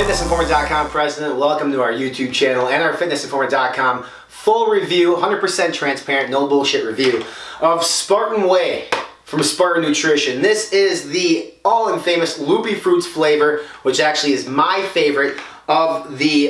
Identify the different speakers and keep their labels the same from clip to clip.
Speaker 1: FitnessInformant.com president. Welcome to our YouTube channel and our FitnessInformant.com full review, 100% transparent, no bullshit review of Spartan Whey from Sparta Nutrition. This is the all-infamous Loopy Fruits flavor, which actually is my favorite of the,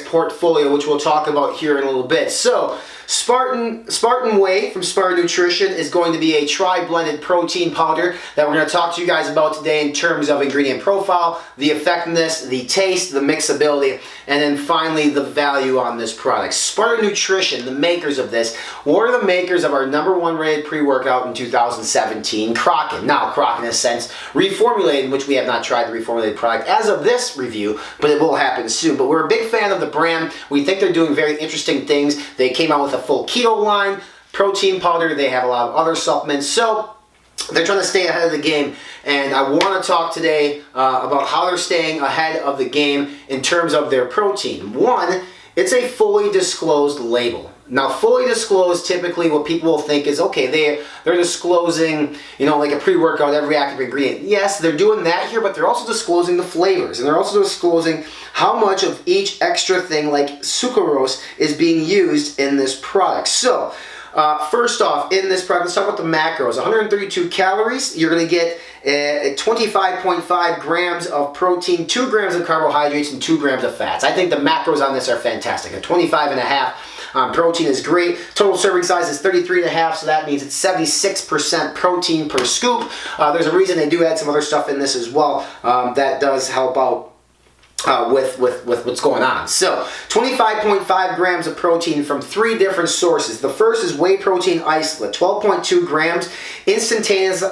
Speaker 1: portfolio, which we'll talk about here in a little bit. So, Spartan Whey from Sparta Nutrition is going to be a tri-blended protein powder that we're going to talk to you guys about today in terms of ingredient profile, the effectiveness, the taste, the mixability, and then finally the value on this product. Sparta Nutrition, the makers of this, were the makers of our #1 rated pre-workout in 2017, Kraken. Now, Kraken has since reformulated, which we have not tried the reformulated product as of this review, but it will happen soon. But we're a big fan of the brand. We think they're doing very interesting things. They came out with a full keto line, protein powder. They have a lot of other supplements. So they're trying to stay ahead of the game. And I want to talk today about how they're staying ahead of the game in terms of their protein. One, it's a fully disclosed label. Now, fully disclosed, typically what people will think is, okay, they're disclosing, like a pre-workout, every active ingredient. Yes, they're doing that here, but they're also disclosing the flavors, and they're also disclosing how much of each extra thing, like sucralose, is being used in this product. So, first off, in this product, let's talk about the macros. 132 calories. You're going to get 25.5 grams of protein, 2 grams of carbohydrates, and 2 grams of fats. I think the macros on this are fantastic. A 25.5 protein is great. Total serving size is 33.5, so that means it's 76% protein per scoop. There's a reason they do add some other stuff in this as well that does help out with what's going on. So, 25.5 grams of protein from 3 different sources. The first is whey protein isolate, 12.2 grams, instantized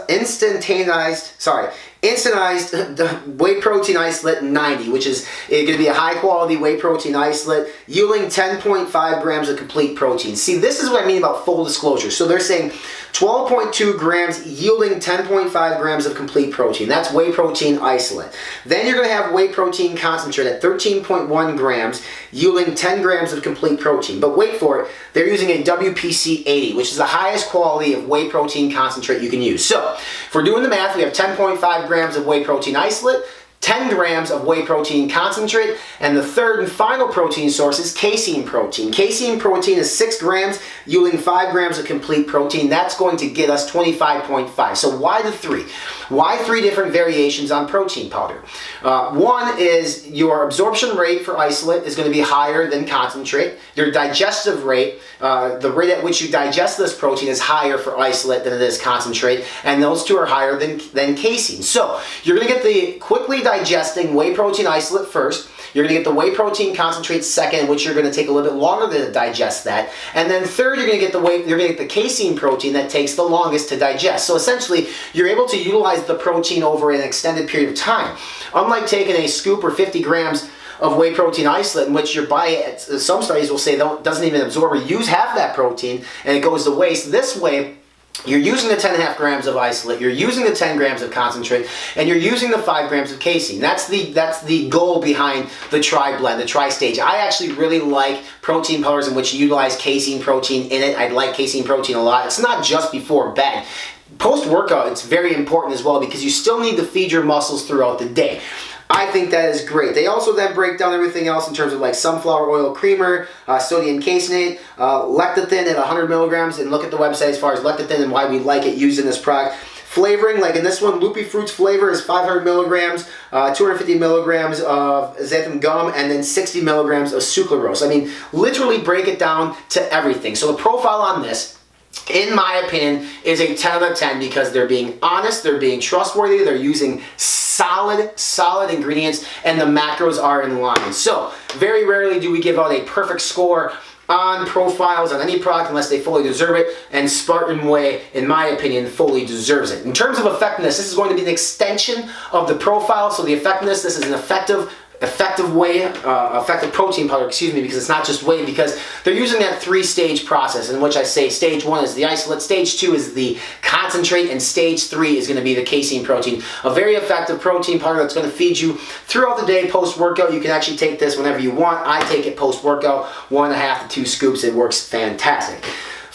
Speaker 1: whey protein isolate 90, which is going to be a high quality whey protein isolate, yielding 10.5 grams of complete protein. See, this is what I mean about full disclosure. So they're saying 12.2 grams yielding 10.5 grams of complete protein. That's whey protein isolate. Then you're going to have whey protein concentrate at 13.1 grams, yielding 10 grams of complete protein. But wait for it, they're using a WPC 80, which is the highest quality of whey protein concentrate you can use. So, if we're doing the math, we have 10.5 grams of whey protein isolate, 10 grams of whey protein concentrate, and the third and final protein source is casein protein. Casein protein is 6 grams, yielding 5 grams of complete protein. That's going to get us 25.5. So why the 3? Why 3 different variations on protein powder? One is your absorption rate for isolate is going to be higher than concentrate. Your digestive rate, the rate at which you digest this protein, is higher for isolate than it is concentrate, and those two are higher than casein. So you're going to get the quickly digesting whey protein isolate first. You're going to get the whey protein concentrate second, which you're going to take a little bit longer to digest that. And then third, you're going to get the casein protein that takes the longest to digest. So essentially, you're able to utilize the protein over an extended period of time. Unlike taking a scoop or 50 grams of whey protein isolate, in which your body, some studies will say, doesn't even absorb or use half that protein, and it goes to waste. This way, you're using the 10.5 grams of isolate, you're using the 10 grams of concentrate, and you're using the 5 grams of casein. That's the goal behind the tri-blend, the tri-stage. I actually really like protein powders in which you utilize casein protein in it. I like casein protein a lot. It's not just before bed. Post-workout, it's very important as well because you still need to feed your muscles throughout the day. I think that is great. They also then break down everything else in terms of like sunflower oil creamer, sodium caseinate, lecithin at 100 milligrams, and look at the website as far as lecithin and why we like it used in this product. Flavoring, like in this one, Loopy Fruits flavor is 500 milligrams, 250 milligrams of xanthan gum, and then 60 milligrams of sucralose. I mean, literally break it down to everything. So the profile on this, in my opinion, is a 10 out of 10 because they're being honest, they're being trustworthy, they're using solid ingredients, and the macros are in line. So, very rarely do we give out a perfect score on profiles on any product unless they fully deserve it, and Spartan Whey, in my opinion, fully deserves it. In terms of effectiveness, this is going to be an extension of the profile, so the effectiveness, this is an effective protein powder, because it's not just whey, because they're using that 3-stage process in which I say stage 1 is the isolate, stage 2 is the concentrate, and stage 3 is going to be the casein protein. A very effective protein powder that's going to feed you throughout the day post-workout. You can actually take this whenever you want. I take it post-workout, 1.5 to 2 scoops. It works fantastic.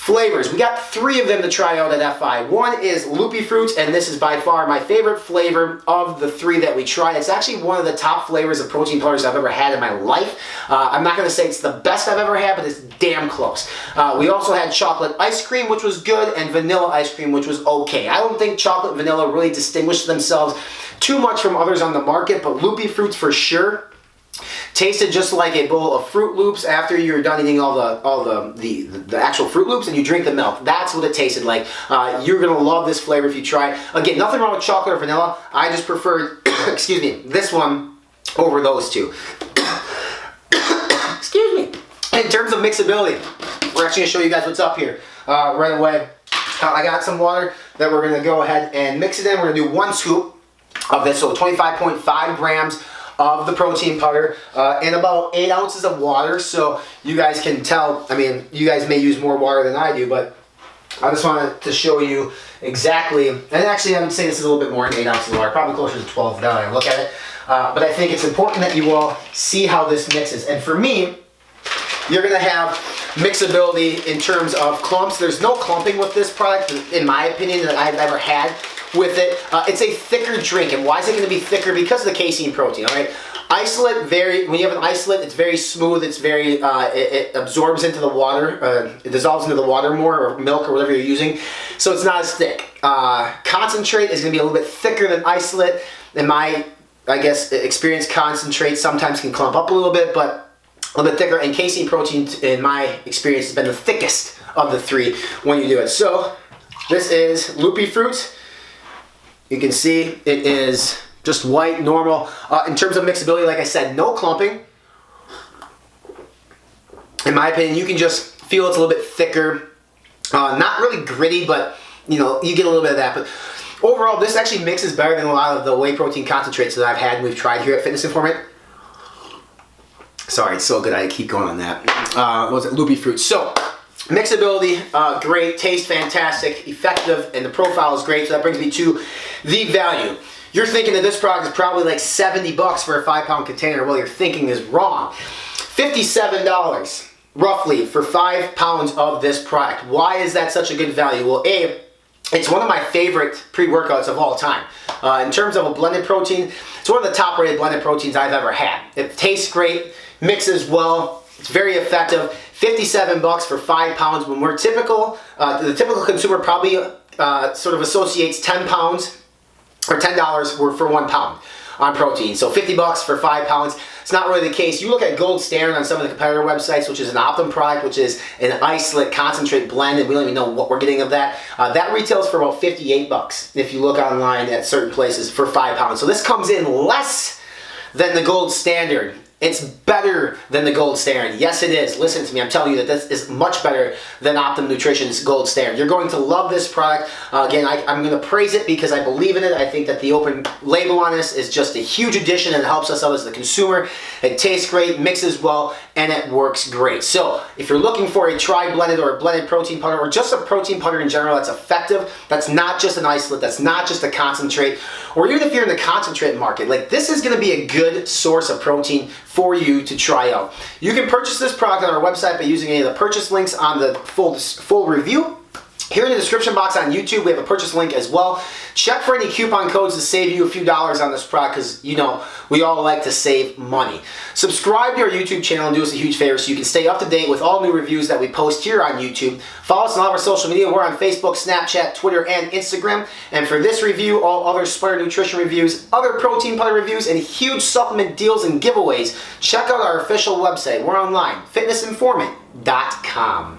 Speaker 1: Flavors. We got 3 of them to try out at FI. One is Loopy Fruits, and this is by far my favorite flavor of the 3 that we tried. It's actually one of the top flavors of protein powders I've ever had in my life. I'm not going to say it's the best I've ever had, but it's damn close. We also had chocolate ice cream, which was good, and vanilla ice cream, which was okay. I don't think chocolate and vanilla really distinguished themselves too much from others on the market, but Loopy Fruits for sure tasted just like a bowl of Fruit Loops after you're done eating all the actual Fruit Loops and you drink the milk. That's what it tasted like. You're gonna love this flavor if you try it. Again, nothing wrong with chocolate or vanilla. I just preferred, excuse me, this one over those 2. Excuse me. In terms of mixability, we're actually gonna show you guys what's up here right away. I got some water that we're gonna go ahead and mix it in. We're gonna do 1 scoop of this, so 25.5 grams of the protein powder and about 8 ounces of water. So you guys can tell, I mean, you guys may use more water than I do, but I just wanted to show you exactly, and actually I would say this is a little bit more than 8 ounces of water, probably closer to 12 now when I look at it. But I think it's important that you all see how this mixes. And for me, you're gonna have mixability in terms of clumps. There's no clumping with this product, in my opinion, that I've ever had with it. It's a thicker drink, and why is it going to be thicker? Because of the casein protein. All right, isolate, when you have an isolate, it's very smooth. It's very it absorbs into the water. It dissolves into the water more, or milk, or whatever you're using, so it's not as thick. Concentrate is going to be a little bit thicker than isolate. In my, I guess, experience, concentrate sometimes can clump up a little bit, but a little bit thicker. And casein protein, in my experience, has been the thickest of the 3 when you do it. So this is Loopy Fruits. You can see it is just white, normal. In terms of mixability, like I said, no clumping. In my opinion, you can just feel it's a little bit thicker. Not really gritty, but you know, you get a little bit of that. But overall, this actually mixes better than a lot of the whey protein concentrates that I've had and we've tried here at Fitness Informant. Sorry, it's so good I keep going on that. What was it? Loopy Fruits. So, mixability, great, taste fantastic, effective, and the profile is great. So that brings me to the value. You're thinking that this product is probably like $70 for a 5-pound container. Well, you're thinking is wrong. $57 roughly for 5 pounds of this product. Why is that such a good value? Well, A, it's one of my favorite pre-workouts of all time. In terms of a blended protein, it's one of the top rated blended proteins I've ever had. It tastes great, mixes well, it's very effective. $57 for 5 pounds when we're typical, the typical consumer probably sort of associates 10 pounds or $10 for 1 pound on protein. So $50 for 5 pounds. It's not really the case. You look at Gold Standard on some of the competitor websites, which is an Optum product, which is an isolate concentrate blend, and we don't even know what we're getting of that. That retails for about $58 if you look online at certain places for 5 pounds. So this comes in less than the Gold Standard. It's better than the Gold Standard. Yes, it is. Listen to me. I'm telling you that this is much better than Optum Nutrition's Gold Standard. You're going to love this product. Again, I'm going to praise it because I believe in it. I think that the open label on this is just a huge addition and it helps us out as the consumer. It tastes great, mixes well, and it works great. So, if you're looking for a tri-blended or a blended protein powder, or just a protein powder in general that's effective, that's not just an isolate, that's not just a concentrate, or even if you're in the concentrate market, like this is going to be a good source of protein for you to try out. You can purchase this product on our website by using any of the purchase links on the full review. Here in the description box on YouTube, we have a purchase link as well. Check for any coupon codes to save you a few dollars on this product because, you know, we all like to save money. Subscribe to our YouTube channel and do us a huge favor so you can stay up to date with all new reviews that we post here on YouTube. Follow us on all of our social media. We're on Facebook, Snapchat, Twitter, and Instagram. And for this review, all other Spartan Nutrition reviews, other protein powder reviews, and huge supplement deals and giveaways, check out our official website. We're online, fitnessinformant.com.